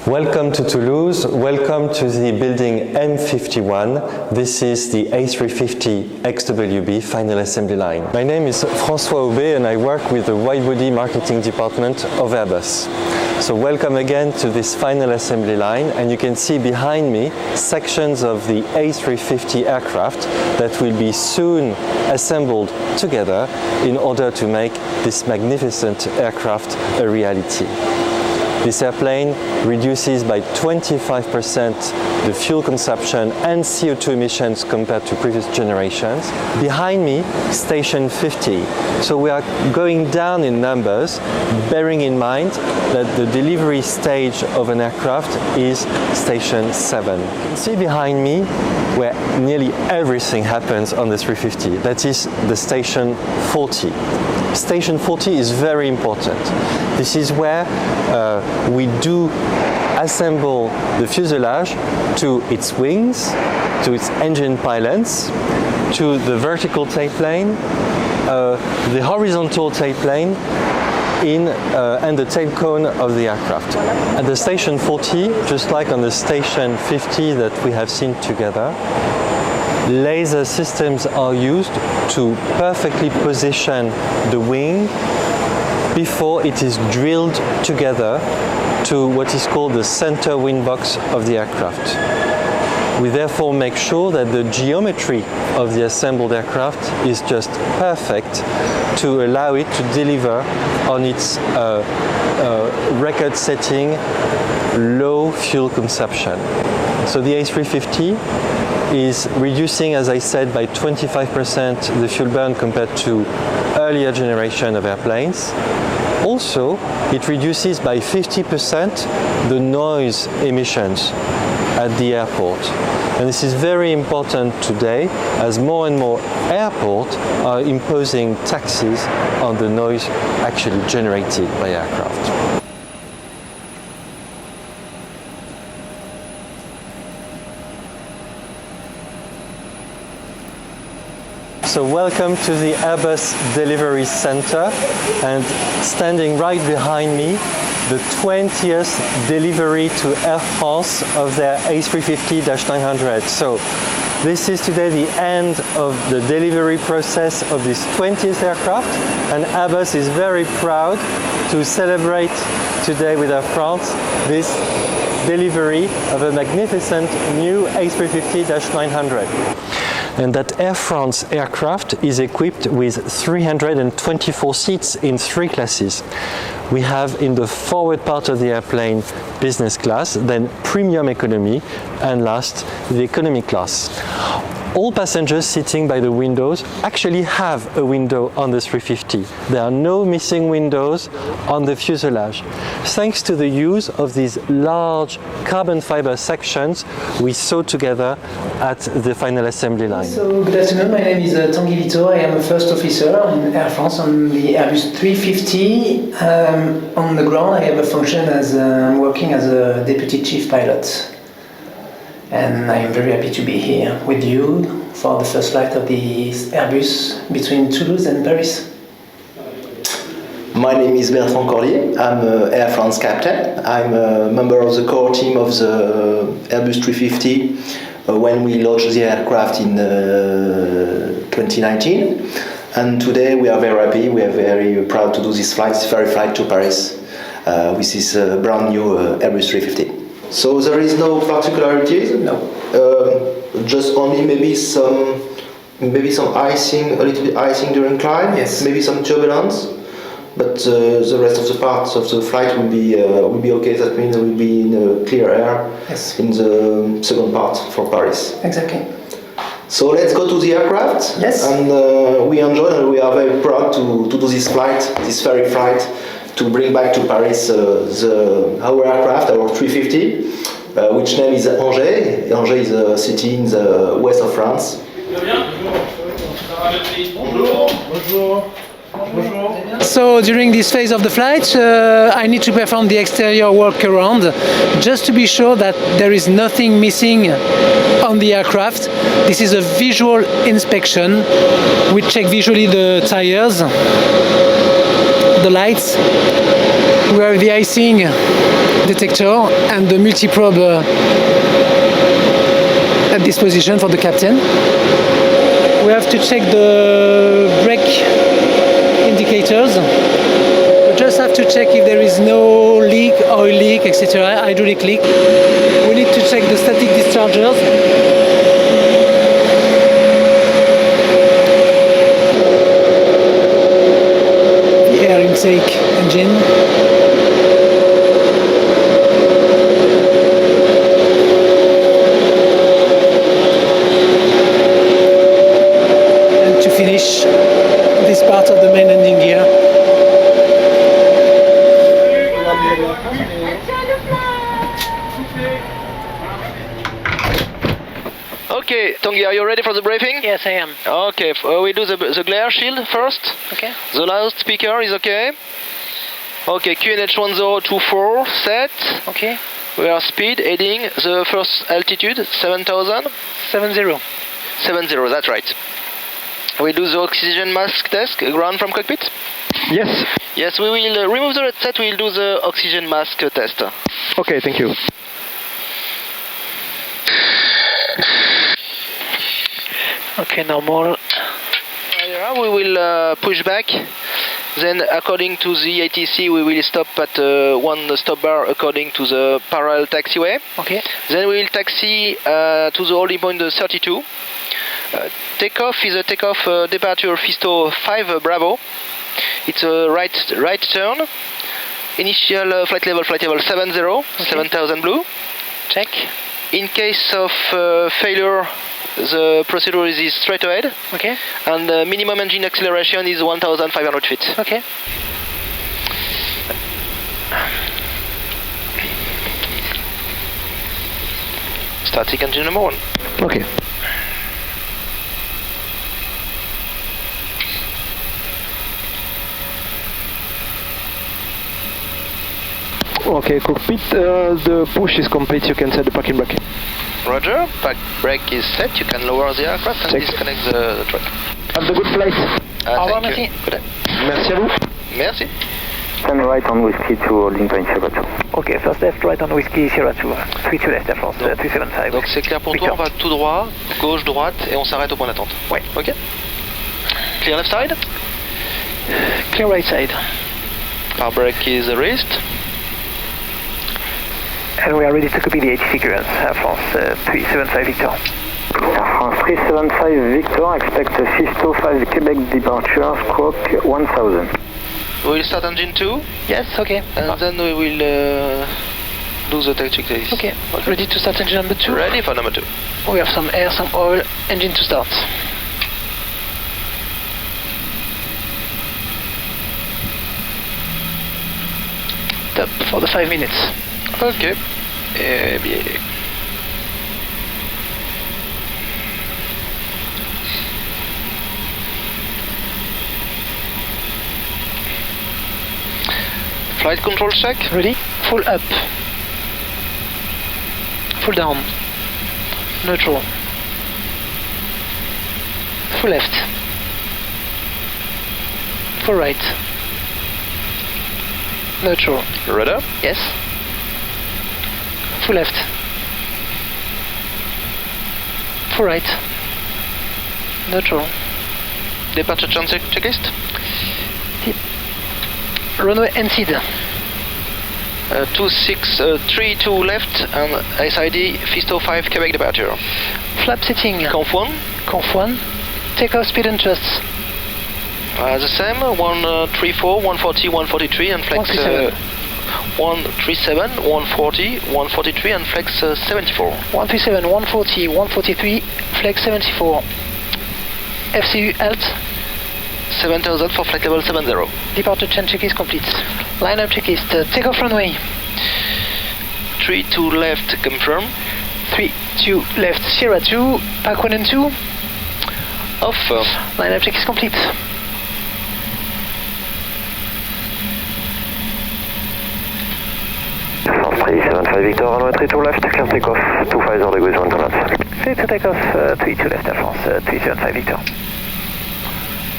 Welcome to Toulouse, welcome to the building M51. This is the A350 XWB final assembly line. My name is François Aubé and I work with the wide-body marketing department of Airbus. So welcome again to this final assembly line, and you can see behind me sections of the A350 aircraft that will be soon assembled together in order to make this magnificent aircraft a reality. This airplane reduces by 25% the fuel consumption and CO2 emissions compared to previous generations. Behind me, Station 50. So we are going down in numbers, bearing in mind that the delivery stage of an aircraft is Station 7. You can see behind me where nearly everything happens on the 350. That is the Station 40. Station 40 is very important. This is where we do assemble the fuselage to its wings, to its engine pylons, to the vertical tailplane, the horizontal tailplane, and the tail cone of the aircraft. At the Station 40, just like on the Station 50 that we have seen together, laser systems are used to perfectly position the wing before it is drilled together to what is called the center wing box of the aircraft. We therefore make sure that the geometry of the assembled aircraft is just perfect to allow it to deliver on its record-setting low fuel consumption. So the A350 is reducing, as I said, by 25% the fuel burn compared to earlier generation of airplanes. Also, it reduces by 50% the noise emissions at the airport. And this is very important today as more and more airports are imposing taxes on the noise actually generated by aircraft. So welcome to the Airbus Delivery Center, and standing right behind me, the 20th delivery to Air France of their A350-900. So this is today the end of the delivery process of this 20th aircraft, and Airbus is very proud to celebrate today with Air France this delivery of a magnificent new A350-900. And that Air France aircraft is equipped with 324 seats in 3 classes. We have in the forward part of the airplane business class, then premium economy, and last the economy class. All passengers sitting by the windows actually have a window on the 350. There are no missing windows on the fuselage, thanks to the use of these large carbon fiber sections we saw together at the final assembly line. So, good afternoon, my name is Tanguy Vito. I am a first officer in Air France on the Airbus 350. On the ground I have a function as I'm working as a deputy chief pilot. And I am very happy to be here with you for the first flight of the Airbus between Toulouse and Paris. My name is Bertrand Corlier. I'm an Air France captain. I'm a member of the core team of the Airbus 350 when we launched the aircraft in 2019. And today we are very happy, we are very proud to do this flight, this very flight to Paris with this brand new Airbus 350. So there is no particularities? No. Just only maybe some icing, a little bit icing during climb. Yes. Maybe some turbulence, but the rest of the parts of the flight will be okay. That means we will be in clear air. Yes. In the second part for Paris. Exactly. So let's go to the aircraft. Yes. And we enjoy and we are very proud to do this flight, this ferry flight, to bring back to Paris our aircraft, our 350, which name is Angers. Angers is a city in the west of France. So during this phase of the flight, I need to perform the exterior walk around just to be sure that there is nothing missing on the aircraft. This is a visual inspection. We check visually the tires, the lights, we have the icing detector and the multi-probe at this position for the captain. We have to check the brake indicators. We just have to check if there is no leak, oil leak, etc., hydraulic leak. We need to check the static dischargers. The air intake engine. And to finish this part of the main landing gear. Okay, Tanguy, are you ready for the briefing? Yes, I am. Okay, we do the glare shield first. Okay. The loudspeaker is okay. Okay, QNH 1024 set. Okay. We are speed heading the first altitude 7000. 70. 70, that's right. We do the oxygen mask test, ground from cockpit. Yes. Yes, we will remove the red set, we will do the oxygen mask test. Okay, thank you. Okay, normal. We will push back. Then, according to the ATC, we will stop at one stop bar according to the parallel taxiway. Okay. Then we will taxi to the holding point 32. Takeoff is a takeoff departure Fisto 5 Bravo. It's a right turn. Initial flight level 70, 7000 blue. Check. In case of failure, the procedure is straight ahead. Okay. And the minimum engine acceleration is 1500 feet. Okay. Static engine number 1. Okay. Okay, cockpit, the push is complete, you can set the parking brake. Roger, park brake is set, you can lower the aircraft and Check. disconnect the truck. Have a good flight. Au revoir, Thank you. merci. Good day. Merci à vous. Merci. Turn right on whiskey to holding point 02. Okay, first left, right on whiskey, Sierra 2. 32 left, Air France, 375. Donc c'est clair pour toi, on va tout droit, gauche, droite et on s'arrête au point d'attente. Ouais. Ok. Clear left side. Clear right side. Our brake is raised. And we are ready to copy the ATC clearance, Air France 375 Victor. Air France 375 Victor, expect a Fisto 5 Quebec departure, squawk 1000. We will start engine 2 Yes, okay. and then we will do the tech checklist. Okay, ready to start engine number 2? Ready for number 2. We have some air, some oil, engine to start. Stop for the 5 minutes. Ok. Eh bien. Flight control check. Ready? Full up. Full down. Neutral. Full left. Full right. Neutral. Rudder. Yes. Full left. Full right. Neutral. Departure chance checklist. Runway NC'd. 2632 left and SID Fisto 5 Quebec departure. Flap setting. Conf 1. Conf 1. Takeoff speed and thrust. The same, 134, 140, 143 and flex 137, 140, 143 and flex 74. 137, 140, 143, flex 74. FCU alt. 7000 for flight level 70. Departure change checklist complete. Line up checklist. Takeoff runway. 32 left, confirm. 32 left, Sierra 2, Pack 1 and 2. Off. Line up checklist complete. France 375 Victor, runway 32 left, clear takeoff, 250 degrees, 1 knots. Clear to takeoff, 32 left, Air France, 375 Victor.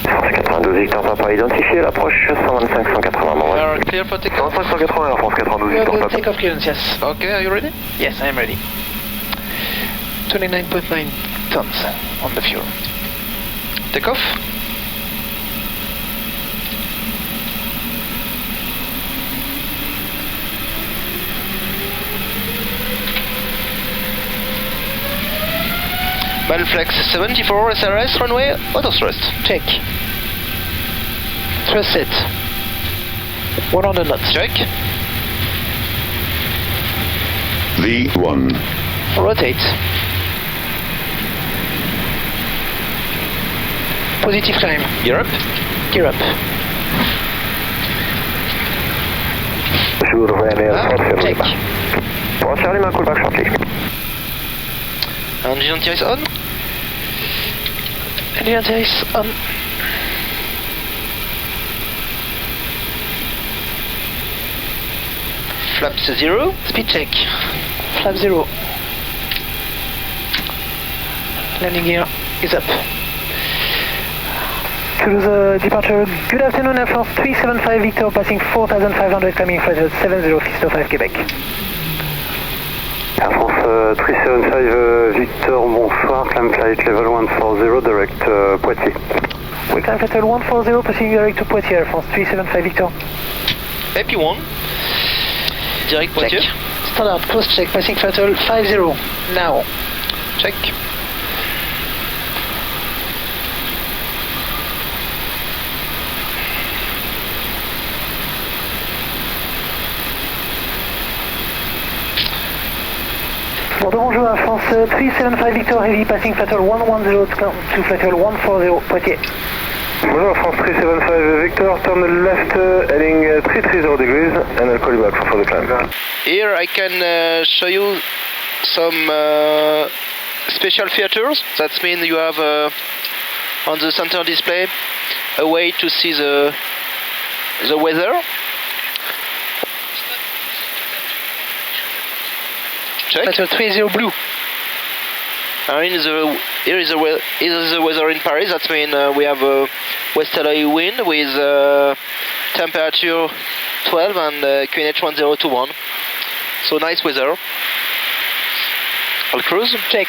France 92 112 Victor Papa identifié, l'approche 125-180. We are clear for takeoff. 125-180 Air France 92 We have Victor the Papa. takeoff clearance, yes. Okay, are you ready? Yes, I am ready. 29.9 tons on the fuel. Takeoff. Manflex 74 SRS runway, auto thrust. Check. Thrust set. 100 knots. Check. V1. Rotate. Positive climb. Gear up. Gear up. Check. Bon, Charlie, ma callback shortly. Engine anti-ice on. Engine anti-ice on. Flaps 0. Speed check. Flap 0. Landing gear is up. Toulouse departure. Good afternoon, Air France 375 Victor, passing 4,500, coming flight 70 Fisto 5 Quebec. Air France 375 Victor, bonsoir, climb flight level 140, direct Poitiers. We climb flight 140, proceeding direct to Poitiers, Air France 375 Victor. AP1. Direct Poitiers. Check. Standard, close check, passing flight 50, now. Check. Bonjour, Air France 375 Victor Heavy, passing flight 110 to flight 140 Poitiers. Bonjour, France 375 Victor, turn left, heading 330 degrees, and I'll call you back for the climb. Here I can show you some special features. That means you have on the center display a way to see the weather. Check. Flight 30 blue. Here is the weather in Paris. That means we have a westerly wind with temperature 12 and QNH 1021. So nice weather. I'll cruise. Check.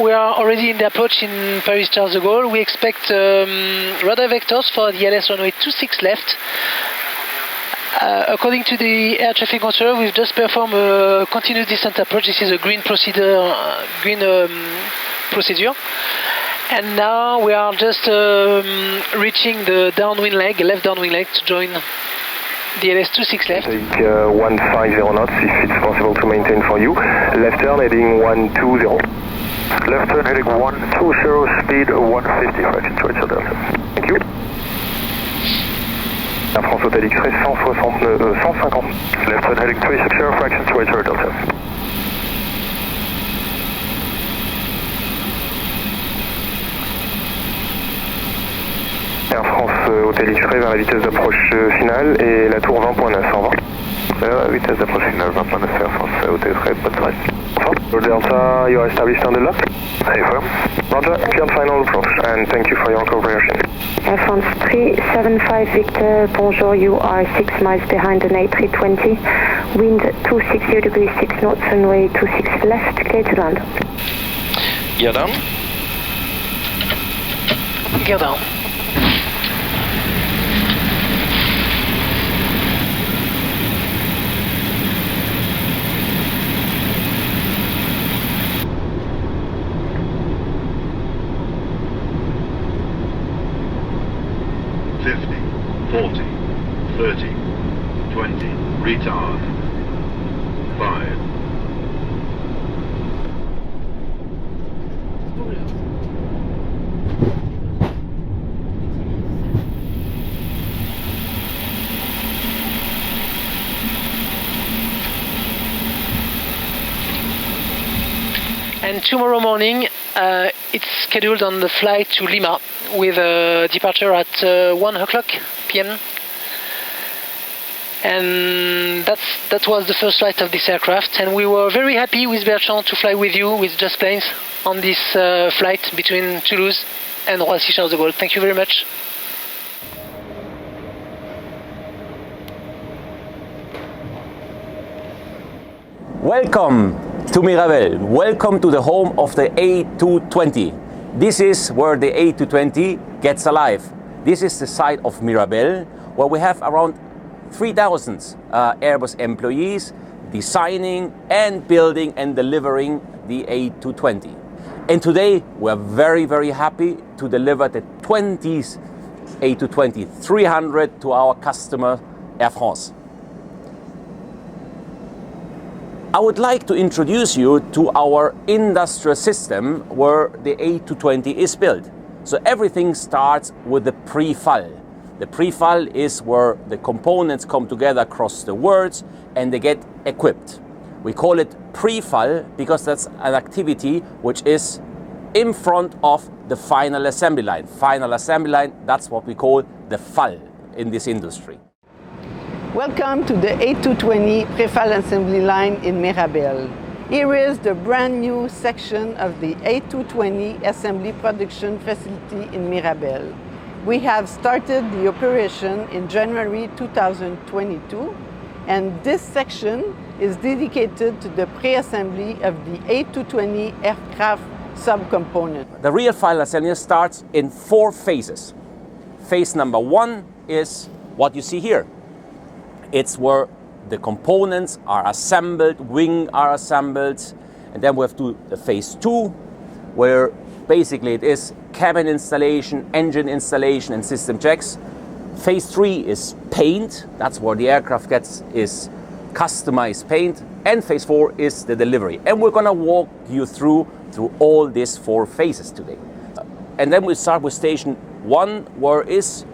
We are already in the approach in Paris Charles de Gaulle. We expect radar vectors for the LS runway 26 left. According to the air traffic controller, we've just performed a continuous descent approach. This is a green procedure, and now we are just reaching the downwind leg, left downwind leg, to join the LS26 left. Take 150 knots if it's possible to maintain for you. Left turn heading 120. Left turn heading 120, speed 150, fraction to each other. Thank you. Air France Hotel X-ray 150. Left turn heading 360, fraction to each other, Delta. Air France Hotel X-ray vers la vitesse d'approche finale et la tour 20.9, au revoir. Vitesse d'approche finale 20.9, Air France Hotel X-ray, bonne soirée. Delta, you are established on the lock. Affirm. Roger, cleared final approach, and thank you for your cooperation. Air France 375 Victor, bonjour, you are 6 miles behind an A320. Wind 260 degrees 6 knots, runway 26 left, clear to land. Gear down. Gear down. Retard. 5. And tomorrow morning, it's scheduled on the flight to Lima with a departure at 1 o'clock p.m. And that was the first flight of this aircraft, and we were very happy with Bertrand to fly with you, with Just Planes, on this flight between Toulouse and Roissy of the world. Thank you very much. Welcome to Mirabel. Welcome to the home of the A220. This is where the A220 gets alive. This is the site of Mirabel, where we have around 3,000 Airbus employees designing and building and delivering the A220. And today we are very, very happy to deliver the 20th A220-300 to our customer, Air France. I would like to introduce you to our industrial system where the A220 is built. So everything starts with the pre-FAL. The pre-FAL is where the components come together across the worlds and they get equipped. We call it pre-FAL because that's an activity which is in front of the final assembly line. Final assembly line, that's what we call the FAL in this industry. Welcome to the A220 pre-FAL assembly line in Mirabel. Here is the brand new section of the A220 assembly production facility in Mirabel. We have started the operation in January 2022, and this section is dedicated to the pre-assembly of the A220 aircraft subcomponent. The real final assembly starts in 4 phases. Phase number 1 is what you see here. It's where the components are assembled, wing are assembled, and then we have to the phase 2, where basically it is cabin installation, engine installation, and system checks. Phase 3 is paint. That's where the aircraft gets is customized paint, and phase 4 is the delivery. And we're gonna walk you through all these 4 phases today. And then we start with station 1, where is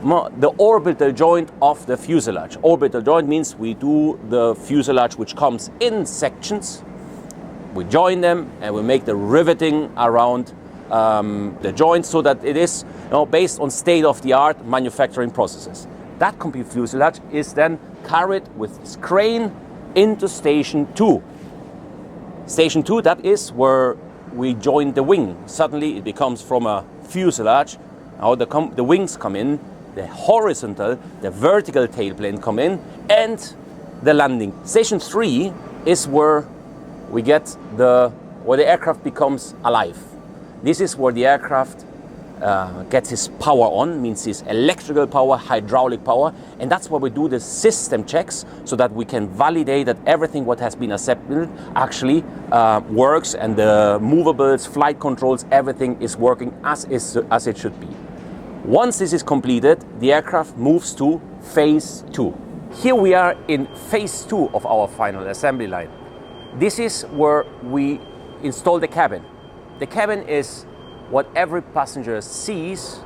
the orbital joint of the fuselage. Orbital joint means we do the fuselage which comes in sections. We join them and we make the riveting around the joint so that it is based on state-of-the-art manufacturing processes. That complete fuselage is then carried with this crane into station 2. Station 2, that is where we join the wing. Suddenly it becomes from a fuselage, now the wings come in, the horizontal, the vertical tailplane come in, and the landing. Station 3 is where we get where the aircraft becomes alive. This is where the aircraft gets its power on, means its electrical power, hydraulic power, and that's where we do the system checks so that we can validate that everything what has been assembled actually works, and the movables, flight controls, everything is working as it should be. Once this is completed, the aircraft moves to phase 2. Here we are in phase 2 of our final assembly line. This is where we install the cabin. The cabin is what every passenger sees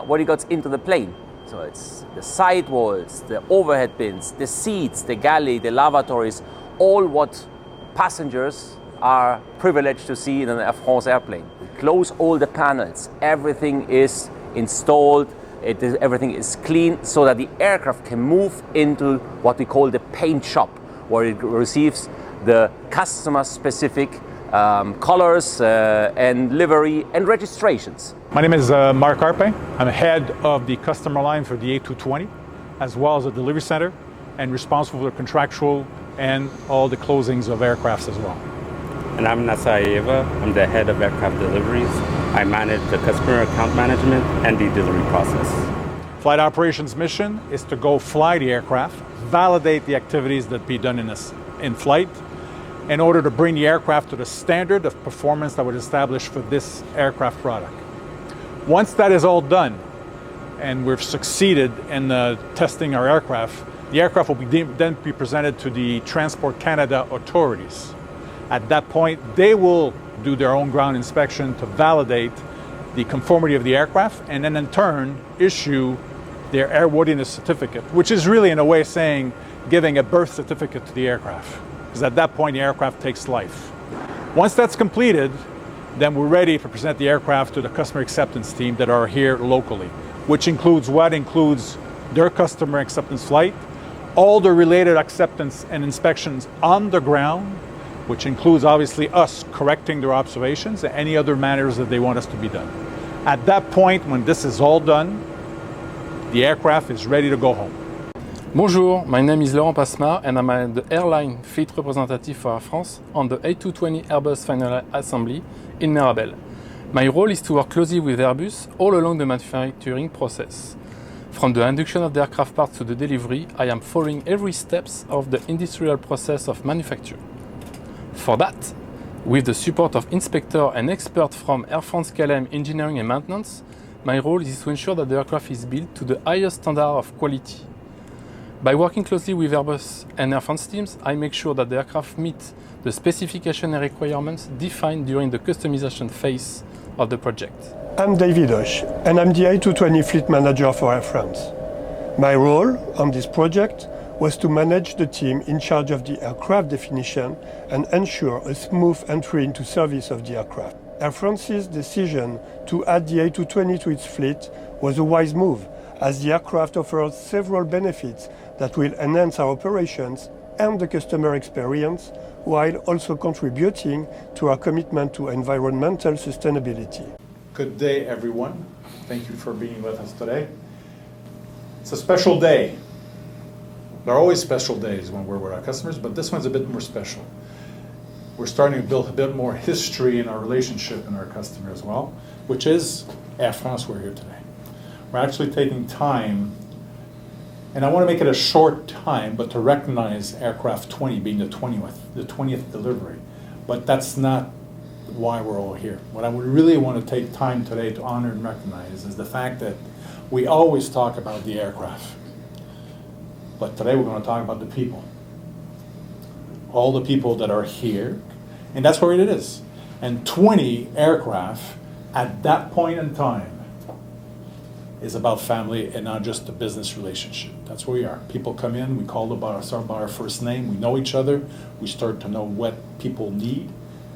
when he gets into the plane. So it's the sidewalls, the overhead bins, the seats, the galley, the lavatories, all what passengers are privileged to see in an Air France airplane. We close all the panels, everything is installed, everything is clean so that the aircraft can move into what we call the paint shop, where it receives the customer specific colors and livery and registrations. My name is Mark Arpe. I'm head of the customer line for the A220, as well as the delivery center, and responsible for the contractual and all the closings of aircrafts as well. And I'm Nasa Eva. I'm the head of aircraft deliveries. I manage the customer account management and the delivery process. Flight operations mission is to go fly the aircraft, validate the activities that be done in flight, in order to bring the aircraft to the standard of performance that was established for this aircraft product. Once that is all done, and we've succeeded in testing our aircraft, the aircraft will then be presented to the Transport Canada authorities. At that point, they will do their own ground inspection to validate the conformity of the aircraft, and then in turn issue their airworthiness certificate, which is really in a way saying giving a birth certificate to the aircraft, because at that point the aircraft takes life. Once that's completed, then we're ready to present the aircraft to the customer acceptance team that are here locally, which includes their customer acceptance flight, all the related acceptance and inspections on the ground, which includes obviously us correcting their observations and any other matters that they want us to be done. At that point, when this is all done, the aircraft is ready to go home. Bonjour, my name is Laurent Passemard and I'm the airline fleet representative for Air France on the A220 Airbus final assembly in Mirabel. My role is to work closely with Airbus all along the manufacturing process. From the induction of the aircraft parts to the delivery, I am following every steps of the industrial process of manufacture. For that, with the support of inspector and experts from Air France KLM Engineering and Maintenance, my role is to ensure that the aircraft is built to the highest standard of quality. By working closely with Airbus and Air France teams, I make sure that the aircraft meet the specification and requirements defined during the customization phase of the project. I'm David Osh, and I'm the A220 fleet manager for Air France. My role on this project was to manage the team in charge of the aircraft definition and ensure a smooth entry into service of the aircraft. Air France's decision to add the A220 to its fleet was a wise move, as the aircraft offers several benefits that will enhance our operations and the customer experience, while also contributing to our commitment to environmental sustainability. Good day, everyone. Thank you for being with us today. It's a special day. There are always special days when we're with our customers, but this one's a bit more special. We're starting to build a bit more history in our relationship and our customer as well, which is Air France. We're here today. We're actually taking time, and I want to make it a short time, but to recognize aircraft 20 being the 20th delivery. But that's not why we're all here. What I would really want to take time today to honor and recognize is the fact that we always talk about the aircraft. But today we're going to talk about the people. All the people that are here, and that's where it is. And 20 aircraft at that point in time is about family and not just a business relationship. That's where we are. People come in, we call ourselves by our first name, we know each other, we start to know what people need.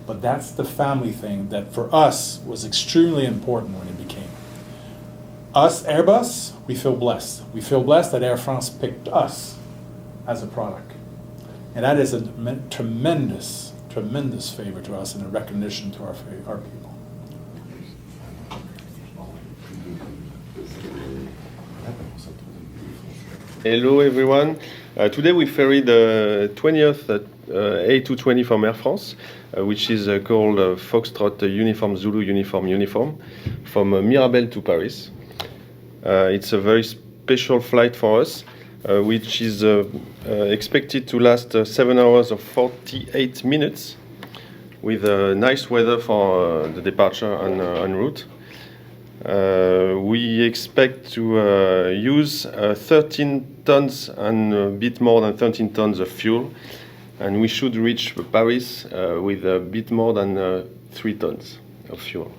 But that's the family thing that for us was extremely important when it became. Us, Airbus, we feel blessed. We feel blessed that Air France picked us as a product. And that is a tremendous, tremendous favor to us and a recognition to our people. Hello everyone. Today we ferried the 20th A220 from Air France, which is called Foxtrot Uniform Zulu Uniform from Mirabel to Paris. It's a very special flight for us, which is expected to last 7 hours of 48 minutes with nice weather for the departure en route. We expect to use 13 tons and a bit more than 13 tons of fuel, and we should reach Paris with a bit more than 3 tons of fuel.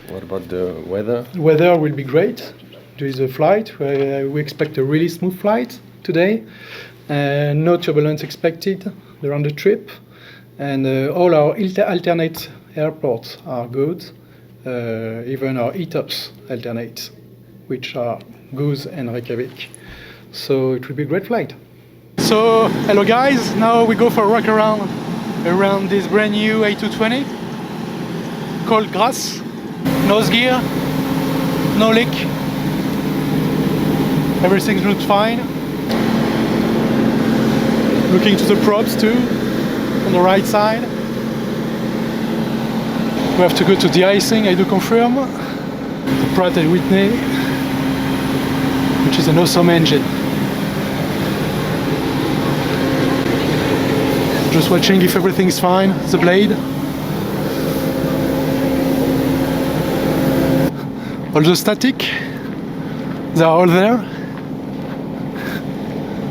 What about the weather? The weather will be great during the flight. We expect a really smooth flight today. No turbulence expected during the trip. And all our alternate airports are good. Even our ETOPS alternate, which are Goose and Reykjavik. So it will be a great flight. So, hello guys, now we go for a walk around this brand new A220 called Grasse. Nose gear, no leak, everything looks fine. Looking to the props too, on the right side. We have to go to de-icing, I do confirm. The Pratt & Whitney, which is an awesome engine. Just watching if everything's fine, the blade. All the static, they are all there.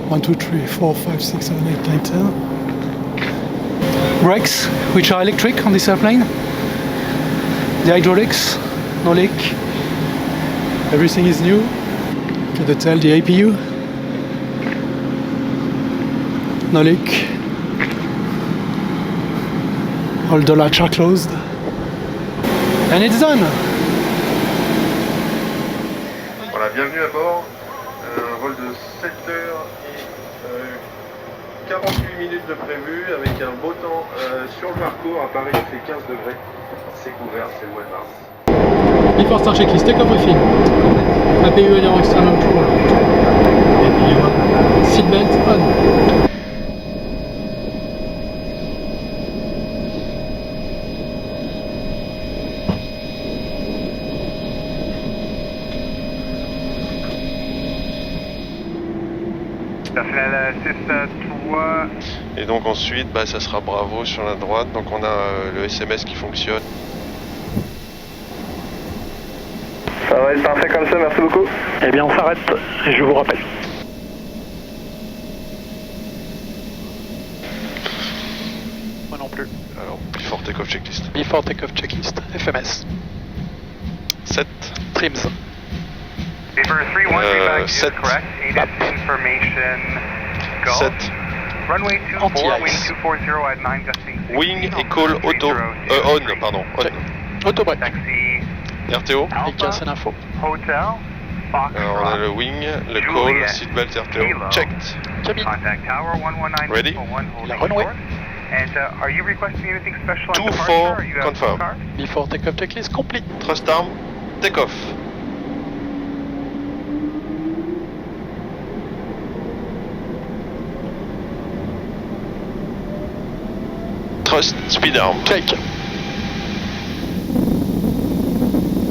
1, 2, 3, 4, 5, 6, 7, 8, 9, 10. Brakes, which are electric on this airplane. The hydraulics, no leak. Everything is new. The tail, the APU. No leak. All the latches are closed. And it's done. Voilà, bienvenue à bord. Un vol de 7 heures et 48 minutes de prévu avec un beau temps sur le parcours. À Paris, il fait 15 degrés. C'est couvert, c'est le mois de mars. Before start checklist, take off briefing. APU on your external control. Seatbelt on. Et donc ensuite, bah, ça sera Bravo sur la droite. Donc on a le SMS qui fonctionne. Ça va être parfait comme ça, merci beaucoup. Eh bien, on s'arrête et je vous rappelle. Moi non plus. Alors, before takeoff checklist. Before takeoff checklist, FMS. 7. Trims. 7. Go. 7. Runway 24, wing 240 at 9 gusting. Wing equal auto. On, pardon. On. Auto break. Taxi. RTO. Et casse l'info. Hotel. Alors on a le wing, le call, seatbelt RTO. Checked. Cabine. Contact tower 119. Ready? La runway. And are you requesting anything special on 2-4 departure, or you have confirm. a card? Before takeoff checklist complete. Thrust arm, take off. Thrust, speed arm. Check.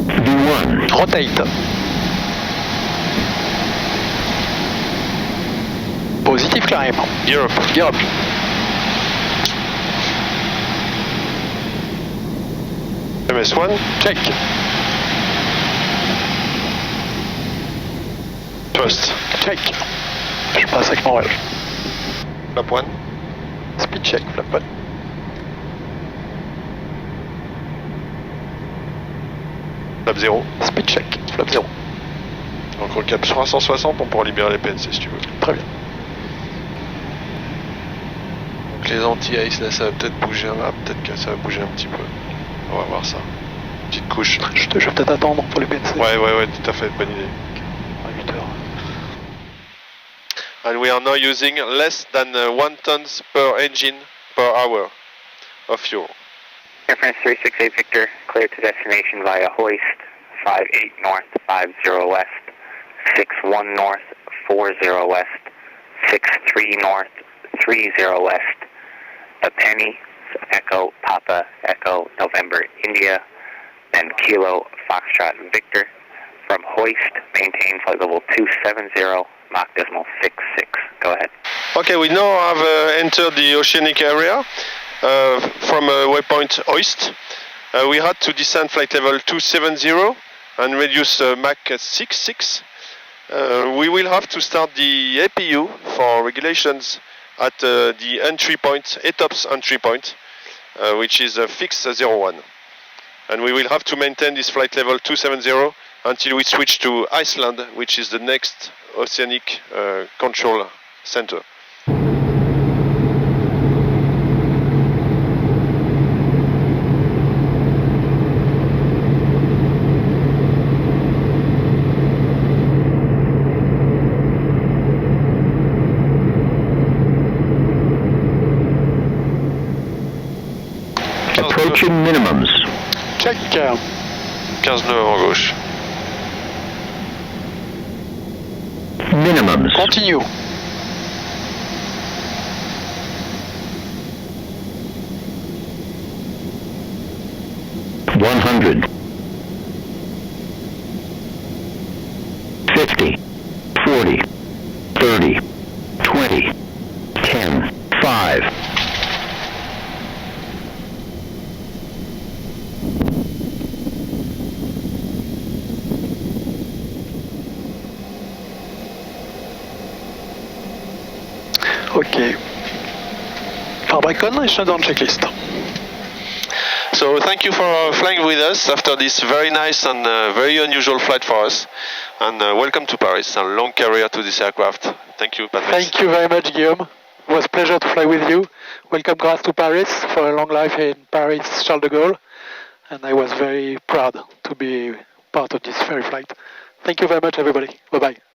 V1. Rotate. Positif carrément. Gear up. Gear up. MS1. Check. Thrust. Check. Je passe avec mon rush. Flap 1. Speed check, flap 1. Flap 0. Speed check, flap 0. Donc recap 360, on pourra libérer les PNC si tu veux. Très bien. Donc les anti-ice là ça va peut-être bouger, peut-être que ça va bouger un petit peu. On va voir ça. Petite couche. Je vais peut-être attendre pour les PNC. Ouais, tout à fait, bonne idée. À 8 heures. And we are now using less than 1 tons per engine per hour of fuel. Air France 368 Victor, clear to destination via hoist, 58 north, 50 west, 61 north, 40 west, 63 north, 30 west, a penny, Echo, Papa, Echo, November, India, then Kilo, Foxtrot, Victor. From hoist, maintain flight level 270, Mach decimal 66. Go ahead. Okay, we now have entered the oceanic area from waypoint hoist. We had to descend flight level 270 and reduce Mach 66. We will have to start the APU for regulations at the entry point, ETOPS entry point, which is fix 01. And we will have to maintain this flight level 270 until we switch to Iceland, which is the next oceanic control center. Approaching minimums. Check. 15 nœuds avant gauche. Minimums. Continue. $100. 50. 40. 30. 20. 10. 5. Okay. Farbrecon, shutdown checklist. So thank you for flying with us after this very nice and very unusual flight for us. And welcome to Paris, a long career to this aircraft. Thank you, Patrice. Thank you very much, Guillaume. It was a pleasure to fly with you. Welcome, Grace, to Paris for a long life in Paris, Charles de Gaulle. And I was very proud to be part of this ferry flight. Thank you very much, everybody. Bye-bye.